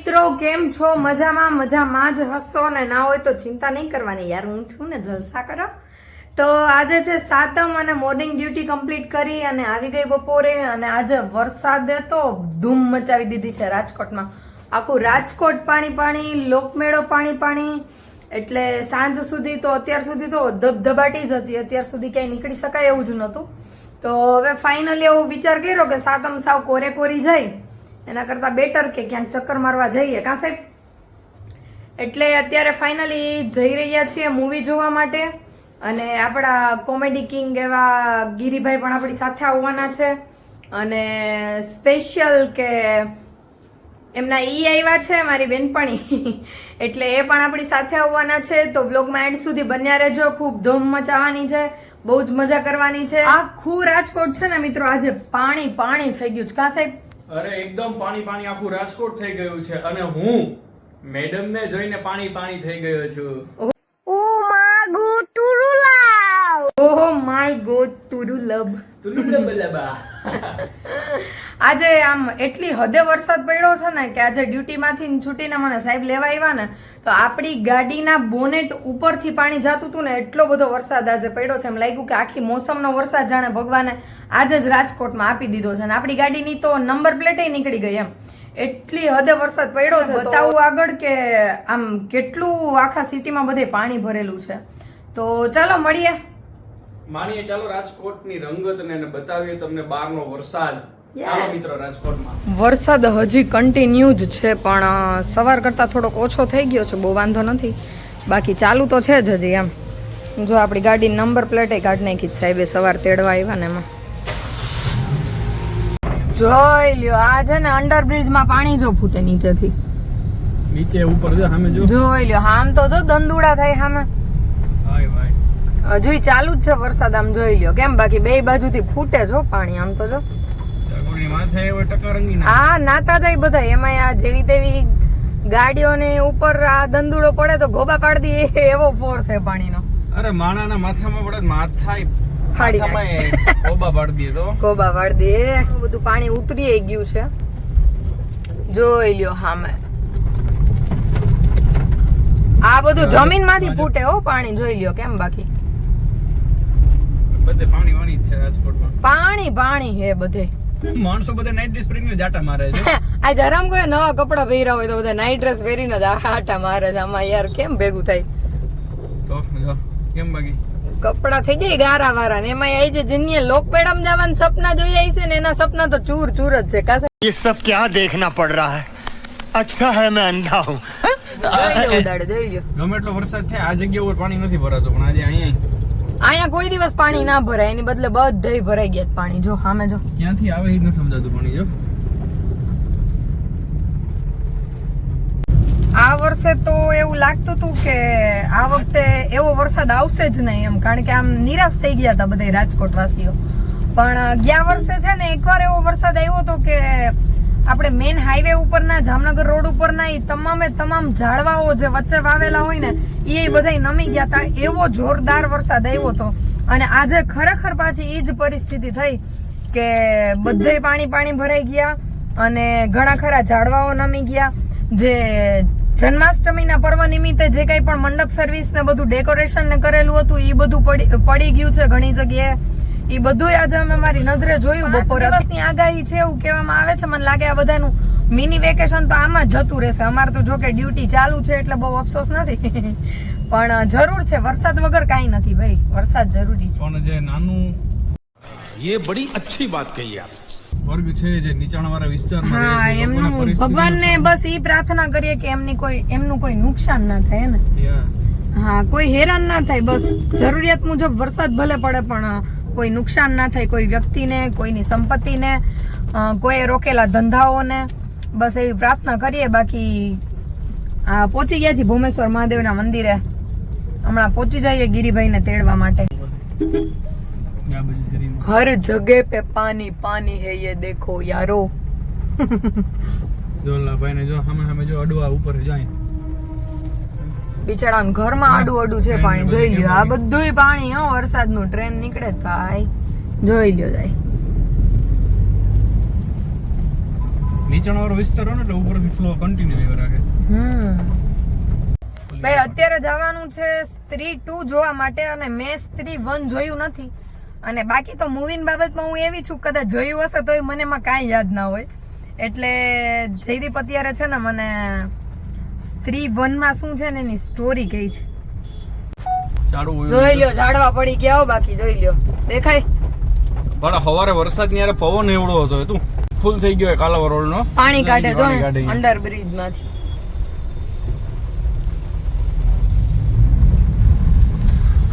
મિત્રો કેમ છો? મજામાં જ હશો ને ના હોય તો ચિંતા નહીં કરવાની યાર, હું છું ને, જલસા કરો. તો આજે છે સાતમ અને મોર્નિંગ ડ્યુટી કમ્પ્લીટ કરી અને આવી ગઈ બપોરે. અને આજે વરસાદે તો ધૂમ મચાવી દીધી છે રાજકોટમાં. આખું રાજકોટ પાણી પાણી, લોકમેળો પાણી પાણી. એટલે સાંજ સુધી તો, અત્યાર સુધી તો ધબધબાટી જ હતી. અત્યાર સુધી ક્યાંય નીકળી શકાય એવું જ નહોતું. તો હવે ફાઇનલી એવો વિચાર કર્યો કે સાતમ સાવ કોરે કોરી જાય એના કરતાં બેટર કે ક્યાંક ચક્કર મારવા જઈએ, કાં સાહેબ? એટલે અત્યારે ફાઇનલી જઈ રહ્યા છીએ મૂવી જોવા માટે. અને આપણા કોમેડી કિંગ એવા ગિરિભાઈ પણ આપણી સાથે આવવાના છે. અને સ્પેશિયલ કે એમના આવ્યા છે, મારી બેનપણી, એટલે એ પણ આપણી સાથે આવવાના છે. તો બ્લોગમાં એન્ડ સુધી બન્યા રહેજો. ખૂબ ધૂમ મચાવવાની છે, બહુ જ મજા કરવાની છે. આખું રાજકોટ છે ને મિત્રો આજે પાણી પાણી થઈ ગયું છે, કાં સાહેબ? અરે એકદમ પાણી પાણી આખું રાજકોટ થઈ ગયું છે. અને હું મેડમ ને જોઈને પાણી પાણી થઈ ગયો છું. ઓહ માય ગોડ તુરુલબ. આજે આમ એટલી હદે વરસાદ પડ્યો છે ને કે આજે ડ્યુટીમાંથી છૂટીને મને સાહેબ લેવા આવ્યા ને તો આપણી ગાડીના બોનેટ ઉપરથી પાણી જતું હતું ને, એટલો બધો વરસાદ આજે પડ્યો છે. એમ લાગ્યું કે આખી મોસમનો વરસાદ જાણે ભગવાને આજે જ રાજકોટમાં આપી દીધો છે. અને આપણી ગાડીની તો નંબર પ્લેટે નીકળી ગઈ. એમ એટલી હદે વરસાદ પડ્યો છે. બતાવું આગળ કે આમ કેટલું આખા સિટીમાં બધે પાણી ભરેલું છે. તો ચાલો માણીએ ચાલો રાજકોટની રંગત ને બતાવીએ તમને બહારનો વરસાદ. ચાલો મિત્રો, રાજકોટમાં વરસાદ હજી કન્ટિન્યુ જ છે, પણ સવાર કરતા થોડોક ઓછો થઈ ગયો છે. બહુ વાંધો નથી, બાકી ચાલુ તો છે જ હજી. એમ જો આપણી ગાડી નંબર પ્લેટે કાઢી નાખી સાહેબે સવાર તેડવા આવ્યા ને એમાં. જોઈ લ્યો, આ છે ને અંડરબ્રિજમાં પાણી જો ફૂટે નીચેથી. નીચે ઉપર જો સામે જો. જોઈ લ્યો, આમ તો જો દંદુડા થાય સામે. ભાઈ ભાઈ હજુ ચાલુ જ છે વરસાદ. આમ જોઈ લ્યો કેમ, બાકી બે બાજુથી ફૂટે છો પાણી. આમ તો જો હા નાતા જાય બધા. એમાં આ જેવી તેવી ગાડીઓને ઉપર આ દંદુડો પડે તો ગોબા પાડી દે, એવો ફોર્સ છે પાણીનો. અરે માણાના માથામાં પડે, માથા ફાડી ગોબા પાડી દે તો ગોબા પાડી દે. બધું પાણી ઉતરી ગયું છે, જોઈ લ્યો સામે. આ બધું જમીન માંથી ફૂટે હો પાણી, જોઈ લ્યો કેમ. બાકી બધે પાણી વાણી છે રાજકોટમાં. પાણી પાણી હે બધે. માણસો બધા નાઈટ ડ્રેસ પહેરીને જાટા મારે છે. આ જરામ કોઈ નવા કપડા પહેર્યા હોય તો બધા નાઈટ ડ્રેસ પહેરીને જ આટા મારે છે. આમાં યાર કેમ ભેગું થાય? તો જો કેમ બાકી કપડા થઈ જાય ગારા વારા ને એમાં આવી છે જીનીએ લોકમેળામાં જવાના સપના જોઈ આવી છે ને એના સપના તો ચૂર ચૂર જ છે. કાસે ये सब क्या देखना पड़ रहा है? अच्छा है मैं अंधा हूँ. જોઈ લ્યો. ગમે એટલો વરસાદ થાય આ જગ્યા ઉપર પાણી નથી ભરાતું, પણ આજે અહીંયા કોઈ દિવસ પાણી ના ભરાય, એની બદલે બધે ભરાઈ ગયા પાણી. જો સામે જો ક્યાંથી આવે એ નથી સમજાતું પાણી. જો આ વર્ષે તો એવું લાગતું હતું કે આ વખતે એવો વરસાદ આવશે જ નહીં એમ, કારણ કે આમ નિરાશ થઈ ગયા હતા બધા રાજકોટ વાસીઓ. પણ ગયા વર્ષે છે ને એકવાર એવો વરસાદ આવ્યો હતો કે આપણે મેઇન હાઈવે ઉપરના જામનગર રોડ ઉપરના એ તમામ ઝાડવાઓ જે વચ્ચે વાવેલા હોય ને એ બધા નમી ગયા હતા. એવો જોરદાર વરસાદ આવ્યો હતો. અને આજે ખરેખર પાછી એ જ પરિસ્થિતિ થઈ કે બધે પાણી પાણી ભરાઈ ગયા અને ઘણા ખરા ઝાડવાઓ નમી ગયા. જે જન્માષ્ટમીના પર્વ નિમિત્તે જે કંઈ પણ મંડપ સર્વિસ ને બધું ડેકોરેશન ને કરેલું હતું એ બધું પડી ગયું છે ઘણી જગ્યાએ. એ બધું આજે અમે મારી નજરે જોયું. બપોરે દિવસની આગાહી છે એવું કહેવામાં આવે છે. મને લાગે આ બધાનું મિની વેકેશન તો આમાં જ જતું રહેશે. અમારે તો જો કે ડ્યુટી ચાલુ છે એટલે બહુ અફસોસ નથી, પણ જરૂર છે. વરસાદ વગર કાંઈ નથી ભાઈ, વરસાદ જરૂરી છે. પણ જે નાનું ये बड़ी अच्छी बात कही आप. વર્ગ છે જે નીચાણવાળા વિસ્તારમાં હા, એમનું ભગવાનને બસ ઈ પ્રાર્થના કરીએ કે એમનું કોઈ નુકસાન ના થાય ને. હા, કોઈ હેરાન ના થાય. બસ જરૂરિયાત મુજબ વરસાદ ભલે પડે પણ કોઈ નુકસાન ના થાય, કોઈ વ્યક્તિને, કોઈની સંપત્તિને, કોઈ રોકેલા ધંધાઓને. બસ એવી પ્રાર્થના કરીએ. બાકી પહોંચી ગયા છીએ ભૂમેશ્વર મહાદેવના મંદિરે. હમણાં પહોંચી જઈએ ગિરિભાઈને તેડવા માટે. હર જગહ पे पानी पानी है ये देखो यारो. જોલા ભાઈને જો સામે જો અડવા ઉપર જાય. બિચારાના ઘરમાં આડું છે પાણી. જોઈ લ્યો આ બધુંય પાણી હો વરસાદનું. ટ્રેન નીકળે ભાઈ, જોઈ લ્યો જાય. નીચાણવાળો વિસ્તાર હોય ને એટલે ઉપરથી ફ્લો કન્ટિન્યુ એવો રાખે. ભાઈ અત્યારે જવાનું છે સ્ત્રી 2 જોવા માટે અને મેં સ્ત્રી 1 જોયું નથી અને બાકી તો મૂવીની બાબતમાં હું એવી છું કદાચ જોયું હશે તોય મને એમાં કાંઈ યાદ ના હોય એટલે જયદીપ અત્યારે છે ને મને સ્ત્રી 1 માં શું છે ને એની સ્ટોરી કહી છે. જોઈ લ્યો ઝાડવા પડી ગયા હો બાકી જોઈ લ્યો દેખાય પણ સવારે વરસાદ ની યારે પવન એવડો હતો તું ફૂલ થઈ ગયો કાલાવર રોડ નો પાણી કાઢે જો અંડર બ્રિજ માંથી.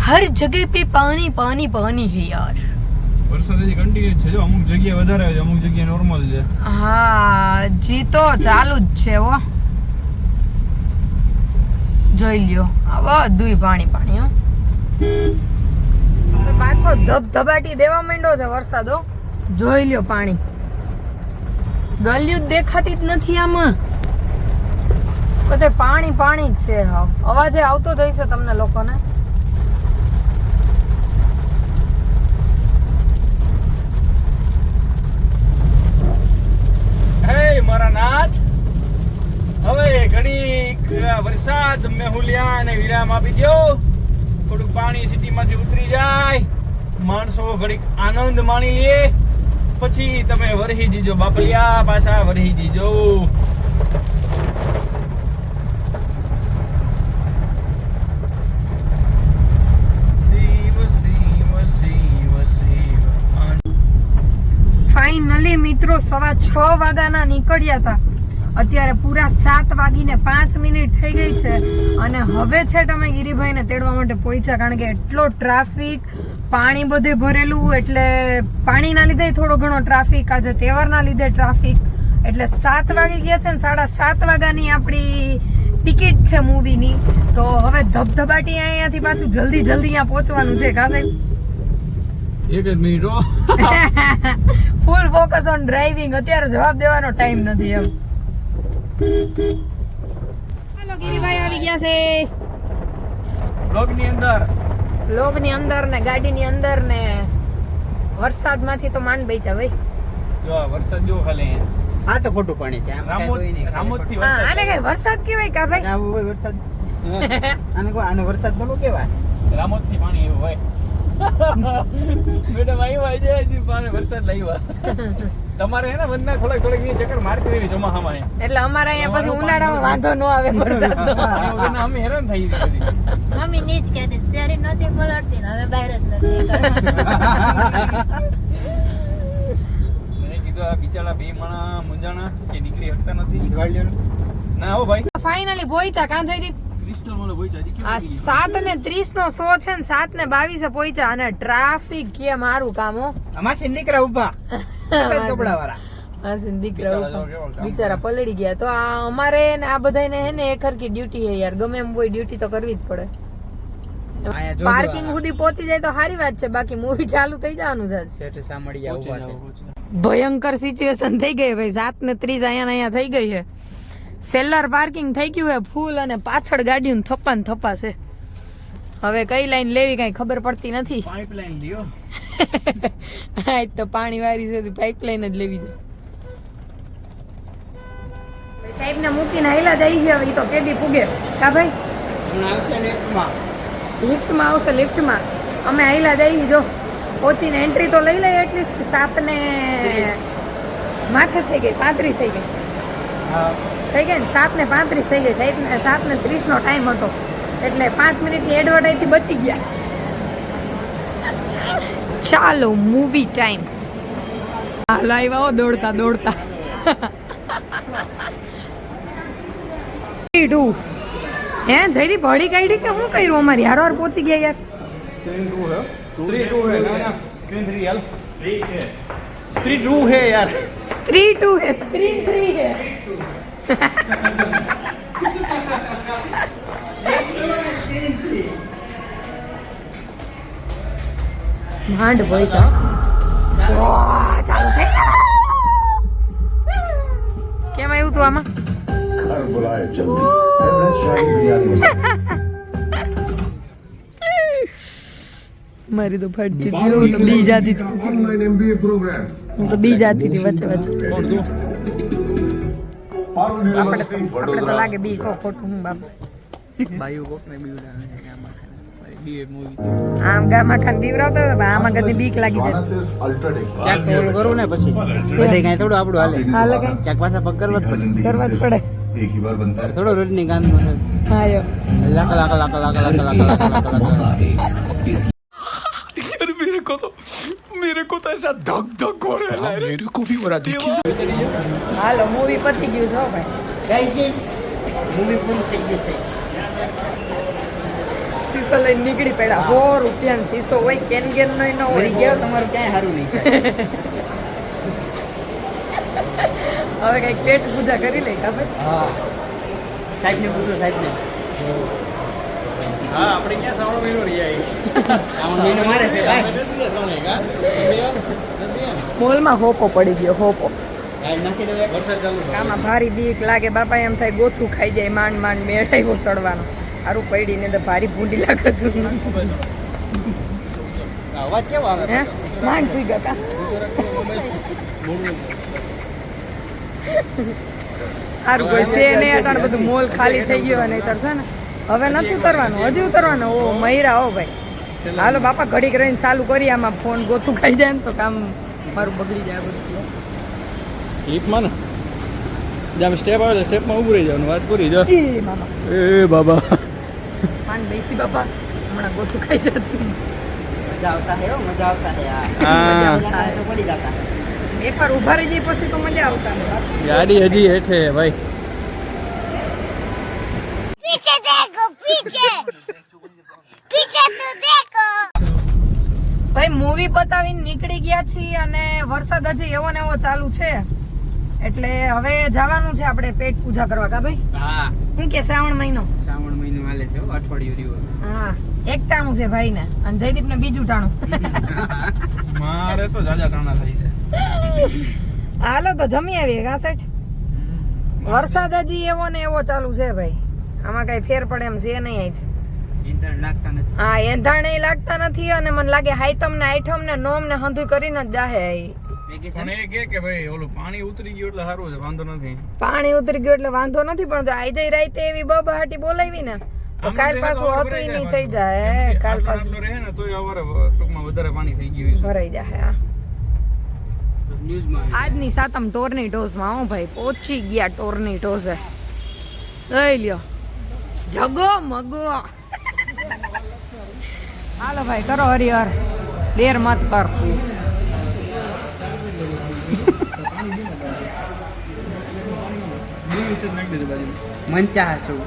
हर जगह पे पानी पानी पानी है यार. વરસાદ હજી કન્ટિન્યુ છે જો અમુક જગ્યાએ વધારે આવે છે અમુક જગ્યાએ નોર્મલ છે. હા જી તો ચાલુ જ છે હો જોઈ લ્યો આ બધુંય પાણી પાણી હો. પાછો ધબધબાટી દેવા માંડ્યો છે વરસાદ હો જોઈ લ્યો પાણી ગલ્યું જ દેખાતી જ નથી આમાં બધે પાણી પાણી જ છે. અવાજે આવતો જ હશે તમને લોકોને. હે મારા નાથ હવે ઘડીક વરસાદ મેહુલિયા અને વિરામ આપી દો થોડુંક પાણી સિટીમાંથી ઉતરી જાય માણસો ઘડીક આનંદ માણી લે પછી તમે વરહી જીજો બાપલિયા પાછા વરહી જીજો. ફાઇનલી મિત્રો 6:15 વાગ્યાના નીકળ્યા હતા અત્યારે પૂરા 7:05 થઈ ગઈ છે અને હવે છે તમે ગિરિભાઈને તેડવા માટે પહોંચ્યા કારણ કે એટલો ટ્રાફિક પાણી બધે ભરેલું એટલે પાણીના લીધે થોડો ઘણો ટ્રાફિક આજે તહેવારના લીધે ટ્રાફિક એટલે 7 વાગી ગયા છે ને 7:30 વાગ્યાની આપણી ટિકિટ છે મૂવીની તો હવે ધબધબાટી અહીંયાથી પાછું જલ્દી અહીંયા પહોંચવાનું છે કા સાહેબ. એક જ મિનિટ હો ફૂલ ફોકસ ઓન ડ્રાઇવિંગ અત્યારે જવાબ દેવાનો ટાઈમ નથી એમ. હાલો ગિરિભાઈ આવી ગયા છે બ્લોગની અંદર ને ગાડીની અંદર ને વરસાદમાંથી તો માંડ બેચા ભાઈ જો વરસાદ જો ખાલી હા તો ખોટું પાણી છે રામોદથી હા આને કઈ વરસાદ કેવાય કા ભાઈ વરસાદ આને વરસાદ બોલો કેવા રામોદથી પાણી એવું હોય મેડમ આવ્યા છે હજી પાણી વરસાદ લાવ્યા તમારે હે ને વંદના થોડાક ચક્કર મારતી રહેવી ચોમાસામાં એટલે અમારે અહીંયા પછી ઉનાળામાં વાંધો ન આવે વરસાદનો અમે હેરાન થઈ છે પછી મમ્મી નીચ કહેતી શેરી નહોતી પલળતી ને હવે બહાર જ નથી મેં કીધું આ બિચારા બે માણા મુંજાણા કે નીકળી શકતા નથી ના હો ભાઈ ફાઇનલી પહોંચ્યા કાં જઈ ક્રિસ્ટલ મોલ પહોંચ્યા આ 7:30 નો શો છે ને 7:22 પહોંચ્યા અને ટ્રાફિક કે મારું કામ હો અમાસી દીકરા ઉભા કપડા વાળા બિચારા પલળી ગયા તો આ અમારે ને આ બધાને હે ને એક હરકી ડ્યુટી હે યાર ગમે એમ કોઈ ડ્યુટી તો કરવી જ પડે. પાર્કિંગ સુધી પહોંચી જાય તો સારી વાત છે બાકી મૂવી ચાલુ થઈ જવાનું છે. શેઠ સામડિયા ઉભા છે ભયંકર સિચ્યુએશન થઈ ગઈ ભાઈ 7:30 અહીંયા થઈ ગઈ છે સેલર પાર્કિંગ થઈ ગયું છે ફૂલ અને પાછળ ગાડીઓ થપ્પા છે. હવે કઈ લાઈન લેવી કઈ ખબર પડતી નથી. પાઇપલાઈન લ્યો હા તો પાણી વાળી છે પાઇપલાઈન જ લેવી છે. સાહેબ ને મૂકીને હાઈલા જઈ છે હવે તો કેદી પૂગે કા ભાઈ આવશે લિફ્ટમાં આવશે લિફ્ટમાં અમે હાઈલા જઈ જો પહોંચીને એન્ટ્રી તો લઈ લઈએ એટલીસ્ટ 7:30 માથે થઈ ગઈ 35 થઈ ગઈ થઈ ગઈ ને 7:35 થઈ ગઈ 7:30 નો ટાઈમ હતો એટલે 5 મિનિટની એડવર્ટાઈઝ થી બચી ગયા. ચાલો મૂવી ટાઈમ લાઈવ આવો દોડતા હે જયદી પડી કાઢી કે હું કર્યું અમારી હારવાર પહોંચી ગયા યાર. સ્ક્રીન 2 है स्त्री 2 है ना स्क्रीन 3 यार स्त्री 2 है यार स्त्री 2 है स्क्रीन 3 है માંડ ભાઈ ચા ચાલુ થઈ કેમ આવ્યું તું આમાં घर बुलाए जल्दी एवरेस्ट शाही बिरयानी મારી તો ફટતી હતી હું તો બી જાતી હતી ऑनलाइन एमबीए प्रोग्राम હું તો બી જાતી હતી વચ્ચે कौन तू Parul University, આપણે તો Vadodara. લાગે બી કો ખોટું હું બાપ બાયુ કોક ને બીજું બી મૂવી આમ ગામમાં ખાન બીવરાવતો હતો પણ આમાં કદી બીક લાગી Jana જાય sirf ultra ક્યાંક તો ઓલું કરવું ને પછી બધે કાંઈ થોડું આપણું હાલે હાલે કઈ ક્યાંક પાછા પગ કરવા જ પડે जिंदगी કરવા જ सिर्फ પડે एक ही बार बनता है થોડો રજનીકાંત નો છે હા યો લાખ લાખ લાખ લાખ લાખ લાખ લાખ લાખ લાખ मेरे को तो ऐसा धक धक हो रहा है मेरे को भी हो रहा देखिए હાલો મૂવી પતી ગયું છે હો ભાઈ ગાઈસ મૂવી પૂરી થઈ ગઈ છે સીસો લઈને નીકળી પડ્યા 100 રૂપિયાનો સીસો હોય કેન કેન નો ન મરી હોય ગયો તમારું ક્યાંય સારું નહીં થાય હવે કઈક પેટ પૂજા કરી લે કા ભાઈ હા સાહેબ ને પૂછો સાહેબ ને હા આપણે ક્યાં સાવણો મહિનો રહી આવી આમાં મહિનો મારે છે ભાઈ મોલમાં હોપો પડી ગયો હોપો ગાઈડ નાખી દો એક વરસાદ ચાલુ છે આમાં ભારી બીક લાગે બાપા એમ થાય ગોથું ખાઈ જાય માંડ માંડ મેળાયો સડવાનો સારું પડીને તો ભારી ભૂંડી લાગે અવાજ કેવો આવે હે માંડ પી ગયા કા સારું કોઈ છે નહીં અટાણ બધું મોલ ખાલી થઈ ગયો અને નહીંતર છે ને હવે નથી ઉતરવાનું હજી ઉતરવાનું ઓ મહિરા હો ભાઈ હાલો બાપા ઘડીક રહીને ચાલુ કરી આમાં ફોન ગોથું ખાઈ જાય ને તો કામ મારું બગડી જાય બધું હિપમાં ને જ્યાં સ્ટેપ આવે સ્ટેપમાં ઊભું રહી જવાનું વાત પૂરી જો એ મામા એ બાબા માન બેસી બાપા હમણાં ગોથું ખાઈ જતું મજા આવતા હે હો, મજા આવતા હે હા. મજા આવે તો પડી જતા એકવાર ઊભા રહી જાય પછી તો મજા આવતા ને બાપ. ગાડી હજી હેઠે ભાઈ पीछे देखो पीछे पीछे तो देखो ભાઈ મૂવી પતાવીને નીકળી ગયા છીએ અને વરસાદ હજી એવો ને એવો ચાલુ છે એટલે હવે જવાનું છે આપણે પેટ પૂજા કરવા કા ભાઈ હા શું કે શ્રાવણ મહિનો શ્રાવણ મહિનો હાલે છે હો, અઠવાડિયું રહ્યું હા એક ટાણું છે ભાઈ ને અને જયદીપ ને બીજું ટાણું મારે તો જાજા ટાણા થાય છે હાલો તો જમી આવીએ કા સેઠ વરસાદ હજી એવો ને એવો ચાલુ છે ભાઈ આમાં કઈ ફેર પડે એમ છે નહીં અહીંથી ઇન્ટરનેટ લાગતા નથી હા એંધાણે લાગતા નથી અને મને લાગે હાઈતમ ને આઈટમ ને નોમ ને હંધુય કરીને જ જાહે ઈ. વેકેશન પણ એ કે ભાઈ ઓલું પાણી ઉતરી ગયું એટલે સારું છે વાંધો નથી પાણી ઉતરી ગયું એટલે વાંધો નથી પણ જો આઈ જઈ રાતે એવી બબાહાટી બોલાવી ને તો કાલ પાછું હતું ઈ નહીં થઈ જાય હે, કાલ પાછું રહે ને તોય અવારે ટૂંકમાં વધારે પાણી થઈ ગયું છે ભરાઈ જાય હા. ન્યૂઝમાં આજની સાતમ ટોર્નેટોઝમાં હું ભાઈ પહોંચી ગયા ટોર્નેટોઝે લઈ લ્યો જગો મગો હાલો ભાઈ કરો હરિહર દેર મત કર મંચા હશું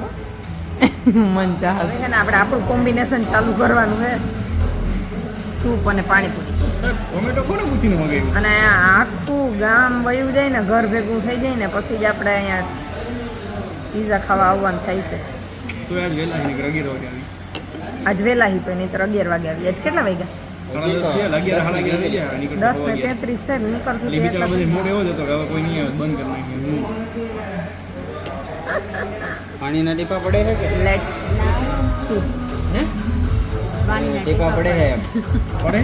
મન ચાહે છે ને આપણે આપણું કોમ્બિનેશન ચાલુ કરવાનું છે સૂપ અને પાણીપુરી ટોમેટો કોને પૂછીને મગાવ્યું અને આખું ગામ વયું જાય ને ઘર ભેગું થઈ જાય ને પછી જ આપણે અહીંયા પીઝા ખાવા આવવાનું થાય છે તો આજ વહેલા નીકળ 11 વાગે આવી આજ વહેલા હી તો નહીં તો 11 વાગે આવી આજ કેટલા વાગ્યા 11:30 થઈ ગયા નીકળ 10:33 થાય નીકળશું એટલે બિચારા બધે મોડ એવો જ હતો કે હવે કોઈ નહીં આવે બંધ કરી નાખ્યું પાણીના ટીપા પડે છે કે લેટ સૂપ ટીપા પડે છે એમ પડે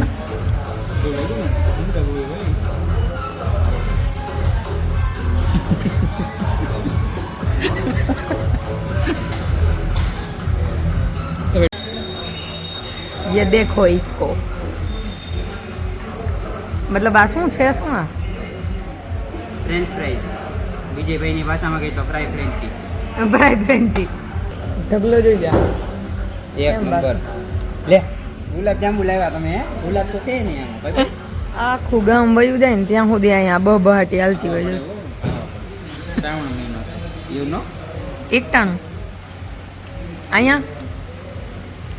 તો લાગ્યું ને ચિંતા કોઈ ભાઈ ये देखो इसको मतलब આ શું છે શું આ ફ્રેન્ચ ફ્રાઈઝ વિજયભાઈની ભાષામાં કહી તો ફ્રાય ફ્રેન્ચી ભાઈ ફ્રેન્ચી ઢગલો જોઈ જા એક કેમ બાકી? નંબર લે ગુલાબ જાંબુ લાવ્યા તમે હે ગુલાબ તો છે નહીં આમાં ભાઈ આખું ગામ વયું જાય ને ત્યાં સુધી અહીંયા બહાટી હાલતી હોય છે. શ્રાવણ મહિનો યુ નો એકટાણું અહીંયા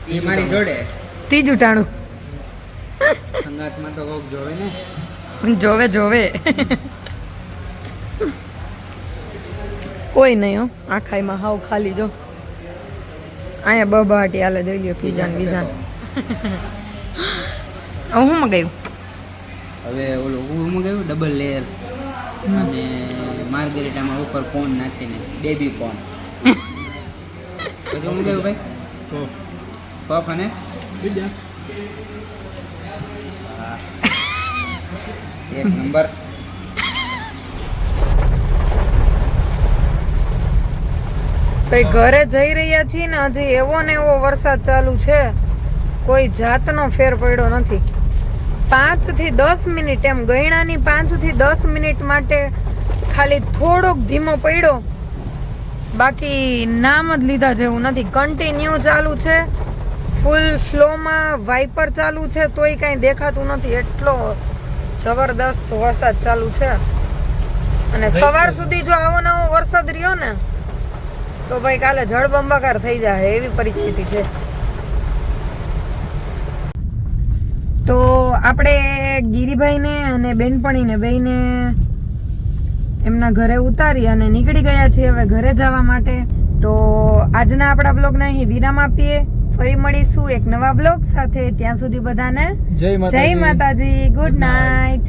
એ મારી જોડે ત્રીજું ટાણું સંગાતમાં તો કોક જોવે ને જોવે જોવે કોઈ નહીં હો આખાઈમાં હાવ ખાલી જો અહીંયા બહાટી હાલે જોઈ લ્યો પીઝા ને બીઝા હું મગાવ્યું હવે ઓલું હું મંગાવ્યું ડબલ લેયર અને માર્ગરેટામાં ઉપર કોન નાખીને બેબી કોન પછી હું મંગાવ્યું ભાઈ પફ અને બીજા એક નંબર ભાઈ ઘરે જઈ રહ્યા છીએ ને હજી એવો ને એવો વરસાદ ચાલુ છે, કોઈ જાતનો ફેર પડ્યો નથી. 5 થી 10 મિનિટ એમ ગયણાની 5 થી 10 મિનિટ માટે ખાલી થોડોક ધીમો પડ્યો, બાકી નામ જ લીધા જેવું નથી. કન્ટિન્યુ ચાલુ છે, ફૂલ ફ્લોમાં વાઇપર ચાલુ છે, તોય કાંઈ દેખાતું નથી. એટલો જબરદસ્ત વરસાદ ચાલુ છે. અને સવાર સુધી જો આવો નવો વરસાદ રહ્યો ને તો ભાઈ કાલે જળબંબાકાર થઈ જાય એવી પરિસ્થિતિ છે. તો આપણે ગિરિભાઈને અને બેનપણીને બેયને એમના ઘરે ઉતારી અને નીકળી ગયા છીએ હવે ઘરે જવા માટે. તો આજના આપણા બ્લોગને અહીં વિરામ આપીએ. ફરી મળીશું એક નવા બ્લોગ સાથે. ત્યાં સુધી બધાને જય માતાજી, ગુડ નાઇટ.